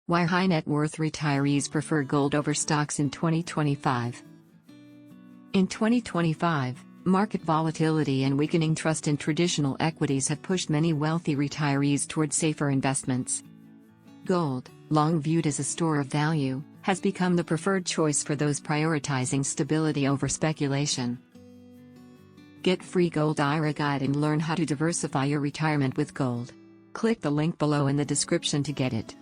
Why high net worth retirees prefer gold over stocks in 2025. In 2025, market volatility and weakening trust in traditional equities have pushed many wealthy retirees toward safer investments. Gold, long viewed as a store of value, has become the preferred choice for those prioritizing stability over speculation. Get free Gold IRA guide and learn how to diversify your retirement with gold. Click the link below in the description to get it.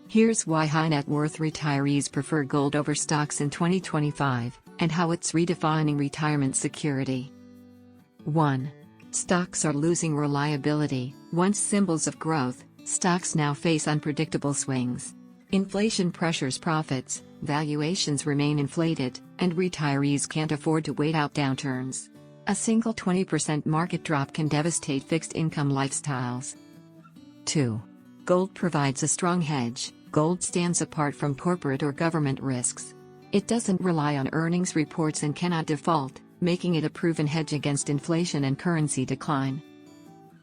Here's why high net worth retirees prefer gold over stocks in 2025, and how it's redefining retirement security. 1. Stocks are losing reliability. Once symbols of growth, stocks now face unpredictable swings. Inflation pressures profits, valuations remain inflated, and retirees can't afford to wait out downturns. A single 20% market drop can devastate fixed income lifestyles. 2. Gold provides a strong hedge. Gold stands apart from corporate or government risks. It doesn't rely on earnings reports and cannot default, making it a proven hedge against inflation and currency decline.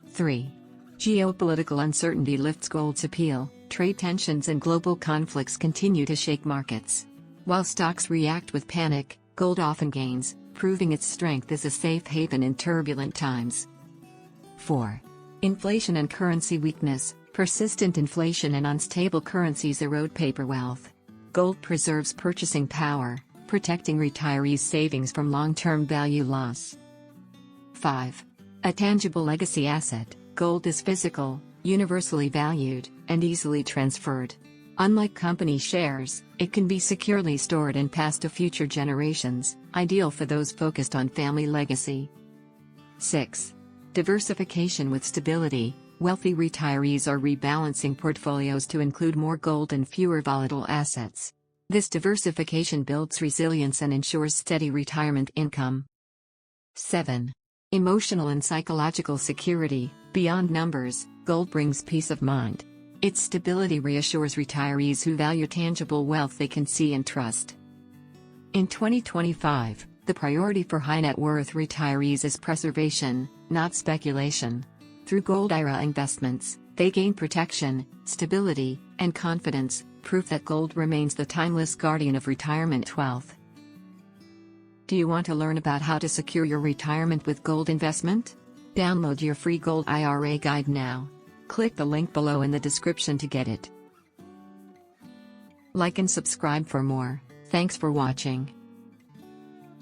3. Geopolitical uncertainty lifts gold's appeal. Trade tensions and global conflicts continue to shake markets. While stocks react with panic, gold often gains, proving its strength as a safe haven in turbulent times. 4. Inflation and currency weakness. Persistent inflation and unstable currencies erode paper wealth. Gold preserves purchasing power, protecting retirees' savings from long-term value loss. 5. A tangible legacy asset. Gold is physical, universally valued, and easily transferred. Unlike company shares, it can be securely stored and passed to future generations, ideal for those focused on family legacy. 6. Diversification with stability. Wealthy retirees are rebalancing portfolios to include more gold and fewer volatile assets. This diversification builds resilience and ensures steady retirement income. 7. Emotional and psychological security. Beyond numbers, gold brings peace of mind. Its stability reassures retirees who value tangible wealth they can see and trust. In 2025, the priority for high net worth retirees is preservation, not speculation. Through Gold IRA investments, they gain protection, stability, and confidence, proof that gold remains the timeless guardian of retirement wealth. Do you want to learn about how to secure your retirement with gold investment? Download your free Gold IRA guide now. Click the link below in the description to get it. Like and subscribe for more. Thanks for watching.